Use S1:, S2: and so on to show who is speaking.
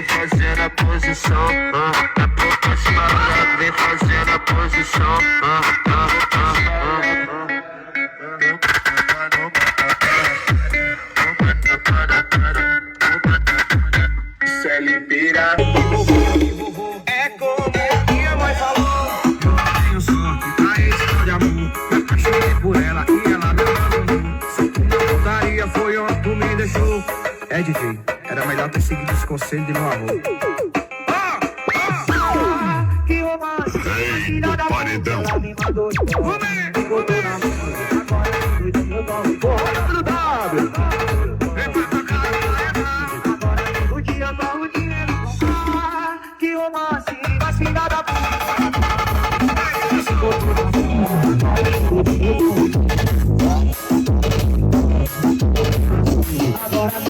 S1: vem fazendo a posição. Na boca esmagada, vem fazendo a posição. Isso é liberar.
S2: É como minha mãe falou. Eu tenho sorte pra história de amor. Me apaixonei por ela e ela me abandonou. Se tu não voltaria foi onde tu me deixou. É, DJ, era melhor ter seguido os conselhos de meu avô. Que romântico.
S3: Ei, do paredão.
S2: Ela me mandou embora. Botou na